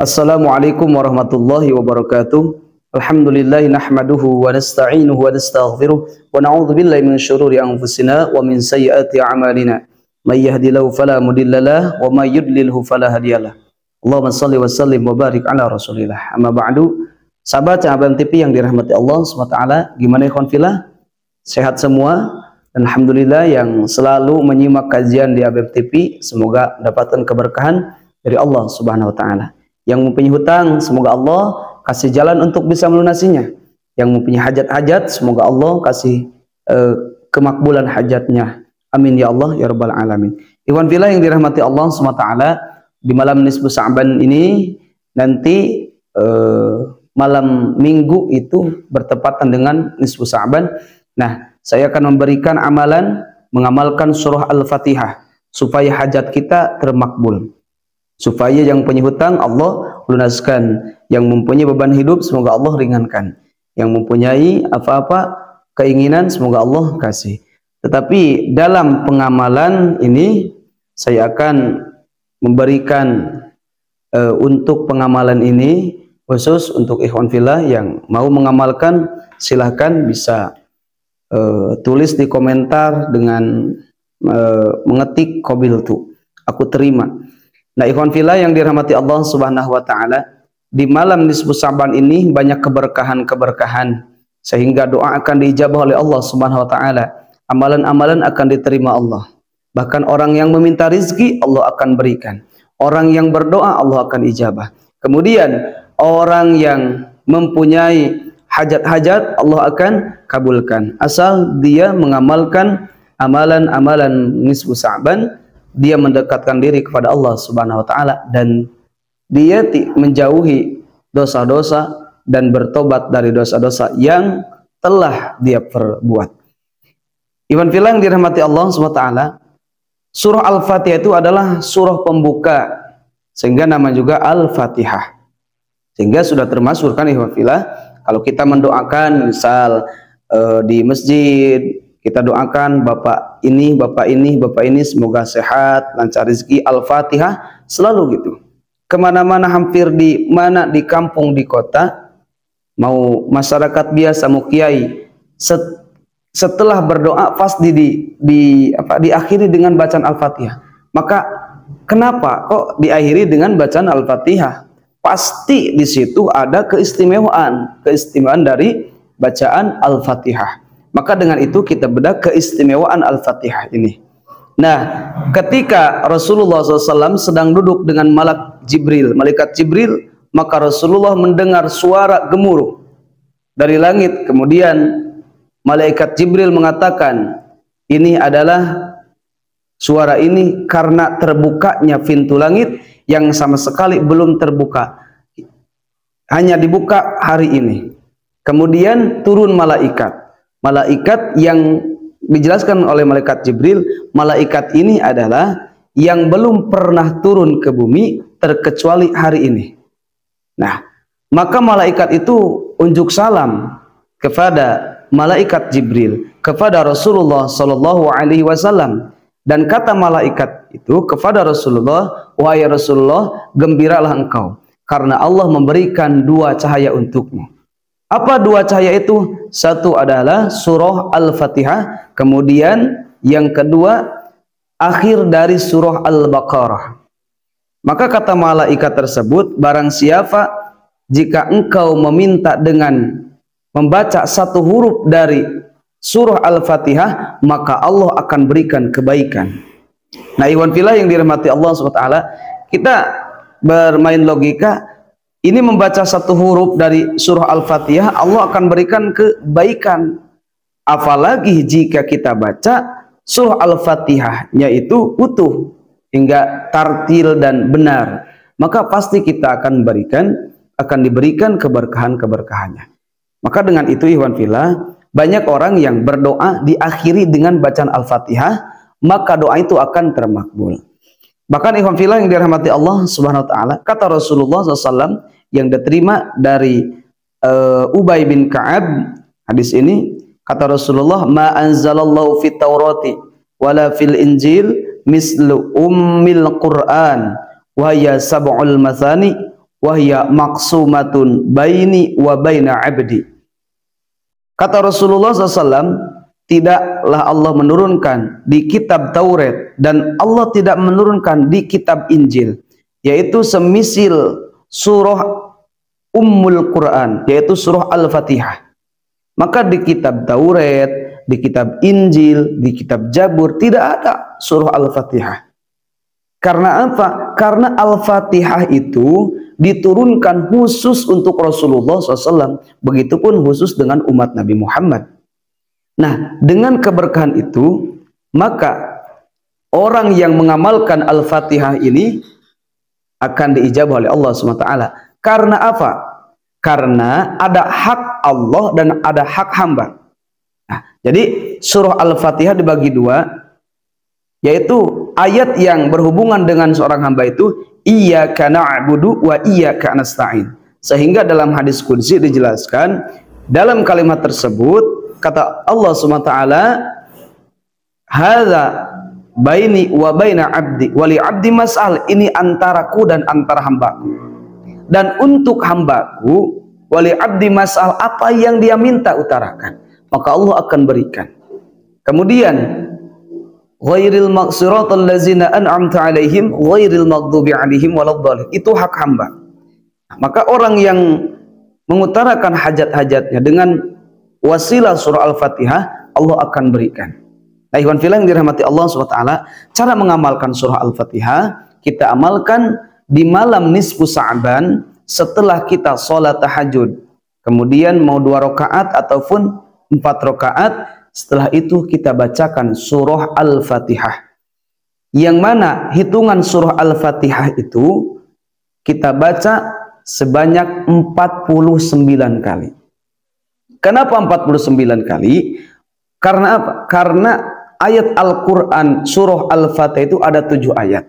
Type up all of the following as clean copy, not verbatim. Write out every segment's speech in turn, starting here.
Assalamualaikum warahmatullahi wabarakatuh. Alhamdulillahi nahmaduhu wa nasta'inuhu wa nastaghfiruh wa na'udzu billahi min syururi anfusina wa min sayyiati a'malina. May yahdihillahu fala mudhillalah wa may yudlilhu fala hadiyalah. Allahumma shalli wa sallim wa barik ala Rasulillah. Amma ba'du. Sahabat Abang TV yang dirahmati Allah SWT, gimana ikhwan fillah? Sehat semua? Alhamdulillah yang selalu menyimak kajian di Abang TV, semoga mendapatkan keberkahan dari Allah Subhanahu wa taala. Yang mempunyai hutang, semoga Allah kasih jalan untuk bisa melunasinya. Yang mempunyai hajat-hajat, semoga Allah kasih kemakbulan hajatnya. Amin ya Allah ya rabbal alamin. Ikhwan fillah yang dirahmati Allah SWT, di malam nisfu Sa'ban ini nanti malam Minggu itu bertepatan dengan nisfu Sa'ban. Nah, saya akan memberikan amalan mengamalkan surah Al-Fatihah supaya hajat kita termakbul. Supaya yang punya hutang Allah lunaskan, yang mempunyai beban hidup semoga Allah ringankan, yang mempunyai apa-apa keinginan semoga Allah kasih. Tetapi dalam pengamalan ini saya akan memberikan untuk pengamalan ini khusus untuk ikhwan fillah yang mau mengamalkan, silahkan bisa tulis di komentar dengan mengetik qabiltu, aku terima. Nah, ikhwan fillah yang dirahmati Allah Subhanahu wa taala, di malam nisfu Sa'ban ini banyak keberkahan-keberkahan sehingga doa akan diijabah oleh Allah Subhanahu wa taala. Amalan-amalan akan diterima Allah. Bahkan orang yang meminta rizki Allah akan berikan. Orang yang berdoa Allah akan ijabah. Kemudian orang yang mempunyai hajat-hajat Allah akan kabulkan asal dia mengamalkan amalan-amalan nisfu Sa'ban. Dia mendekatkan diri kepada Allah Subhanahu wa taala dan dia menjauhi dosa-dosa dan bertobat dari dosa-dosa yang telah dia perbuat. Ikhwan fillah yang dirahmati Allah Subhanahu wa taala, surah Al-Fatihah itu adalah surah pembuka, sehingga nama juga Al-Fatihah. Sehingga sudah termasuk kan ikhwan fillah, kalau kita mendoakan misal di masjid, kita doakan bapak ini semoga sehat, lancar rezeki, Al-Fatihah selalu gitu. Kemana-mana, hampir di mana, di kampung, di kota, mau masyarakat biasa, mau kiai, setelah berdoa pasti diakhiri dengan bacaan Al-Fatihah. Maka kenapa kok diakhiri dengan bacaan Al-Fatihah? Pasti di situ ada keistimewaan dari bacaan Al-Fatihah. Maka dengan itu kita bedah keistimewaan Al-Fatihah ini. Nah, ketika Rasulullah SAW sedang duduk dengan malaikat Jibril, maka Rasulullah mendengar suara gemuruh dari langit. Kemudian malaikat Jibril mengatakan, ini adalah suara ini karena terbukanya pintu langit yang sama sekali belum terbuka, hanya dibuka hari ini. Kemudian turun malaikat yang dijelaskan oleh malaikat Jibril. Malaikat ini adalah yang belum pernah turun ke bumi terkecuali hari ini. Nah, maka malaikat itu unjuk salam kepada malaikat Jibril, kepada Rasulullah Shallallahu Alaihi Wasallam, dan kata malaikat itu kepada Rasulullah, wahai Rasulullah, gembiralah engkau karena Allah memberikan dua cahaya untukmu. Apa dua cahaya itu? Satu adalah surah Al-Fatihah, kemudian yang kedua akhir dari surah Al-Baqarah. Maka kata malaikat tersebut, barang siapa jika engkau meminta dengan membaca satu huruf dari surah Al-Fatihah, maka Allah akan berikan kebaikan. Nah, ikhwan fillah yang dirahmati Allah SWT, kita bermain logika. Ini membaca satu huruf dari surah Al-Fatihah, Allah akan berikan kebaikan. Apalagi jika kita baca surah Al-Fatihahnya itu utuh hingga tartil dan benar, maka pasti kita akan diberikan keberkahan-keberkahannya. Maka dengan itu ikhwan fillah, banyak orang yang berdoa diakhiri dengan bacaan Al-Fatihah, maka doa itu akan termakbul. Bahkan ikhwan fillah yang dirahmati Allah Subhanahu wa taala, kata Rasulullah SAW yang diterima dari Ubay bin Ka'ab, hadis ini kata Rasulullah, ma anzalallahu fit Taurati wala fil Injil mislu ummil Qur'an wa ya sab'ul mathani wahya maqsumatun baini wa baina abdi. Kata Rasulullah SAW, tidaklah Allah menurunkan di kitab Taurat dan Allah tidak menurunkan di kitab Injil, yaitu semisil surah Ummul Quran, yaitu surah Al-Fatihah. Maka di kitab Taurat, di kitab Injil, di kitab Zabur tidak ada surah Al-Fatihah. Karena apa? Karena Al-Fatihah itu diturunkan khusus untuk Rasulullah SAW. Begitupun khusus dengan umat Nabi Muhammad. Nah, dengan keberkahan itu, maka orang yang mengamalkan Al-Fatihah ini akan diijabah oleh Allah SWT. Karena apa? Karena ada hak Allah dan ada hak hamba. Nah, jadi surah Al-Fatihah dibagi dua, yaitu ayat yang berhubungan dengan seorang hamba itu iyyaka na'budu wa iyyaka nasta'in. Sehingga dalam hadis qudsi dijelaskan, dalam kalimat tersebut kata Allah SWT, hadza baini wa baina abdi wa li abdi mas'al, ini antaraku dan antara hambaku. Dan untuk hambaku, wali abdi mas'al, apa yang dia minta utarakan, maka Allah akan berikan. Kemudian ghairil maghsiratal ladzina an'amta alaihim ghairil maghdubi alaihim waladdallin, itu hak hamba. Maka orang yang mengutarakan hajat-hajatnya dengan wasilah surah Al-Fatihah, Allah akan berikan. Nah, ikhwan fillah yang dirahmati Allah SWT, cara mengamalkan surah Al-Fatihah, kita amalkan di malam nisfu Sa'ban setelah kita sholat tahajud. Kemudian mau 2 rakaat ataupun 4 rakaat, setelah itu kita bacakan surah Al-Fatihah. Yang mana hitungan surah Al-Fatihah itu kita baca sebanyak 49 kali. Kenapa 49 kali? Karena apa? Karena ayat Al-Quran surah Al-Fatihah itu ada 7 ayat.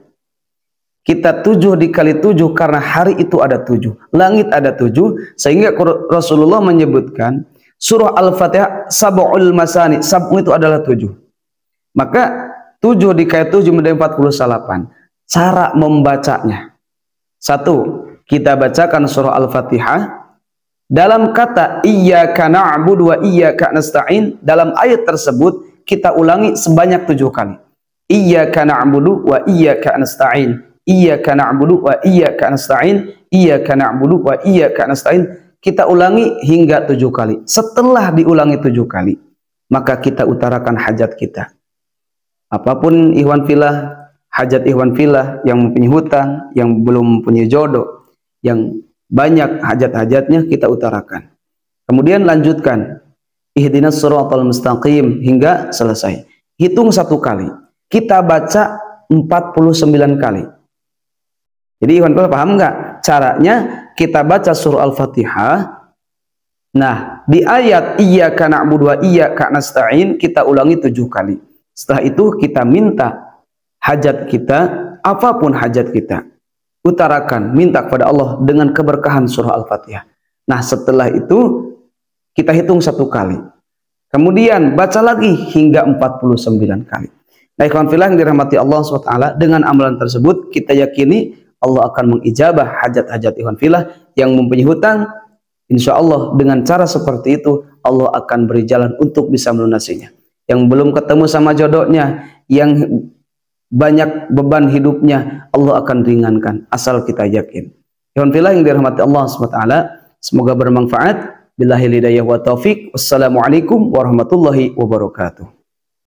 Kita 7 dikali 7 karena hari itu ada 7, langit ada 7, sehingga Rasulullah menyebutkan surah Al-Fatihah sab'ul masani, sab'u itu adalah 7. Maka 7 dikali 7 menjadi 48. Cara membacanya, 1, kita bacakan surah Al-Fatihah dalam kata iyyaka na'budu wa iyyaka nasta'in. Dalam ayat tersebut kita ulangi sebanyak 7 kali. Iyyaka na'budu wa iyyaka nasta'in, iyyaka na'budu wa iyyaka nasta'in, iyyaka na'budu wa iyyaka nasta'in. Kita ulangi hingga 7 kali. Setelah diulangi 7 kali, maka kita utarakan hajat kita. Apapun ikhwan fillah, hajat ikhwan fillah yang mempunyai hutang, yang belum mempunyai jodoh, yang banyak hajat-hajatnya kita utarakan. Kemudian lanjutkan ihdinas shiratal mustaqim hingga selesai. Hitung 1 kali. Kita baca 49 kali. Jadi ikhwan fillah paham nggak? Caranya kita baca surah Al-Fatihah. Nah, di ayat iyyaka na'budu wa iyyaka nasta'in kita ulangi 7 kali. Setelah itu kita minta hajat kita, apapun hajat kita, utarakan, minta kepada Allah dengan keberkahan surah Al-Fatihah. Nah, setelah itu kita hitung 1 kali. Kemudian baca lagi hingga 49 kali. Nah, ikhwan fillah yang dirahmati Allah SWT, dengan amalan tersebut kita yakini Allah akan mengijabah hajat-hajat ikhwan fillah yang mempunyai hutang. Insya Allah dengan cara seperti itu Allah akan beri jalan untuk bisa melunasinya. Yang belum ketemu sama jodohnya, yang banyak beban hidupnya, Allah akan ringankan asal kita yakin. Ikhwan fillah yang dirahmati Allah SWT, semoga bermanfaat. Billahi hidayah wa taufik. Wassalamualaikum warahmatullahi wabarakatuh.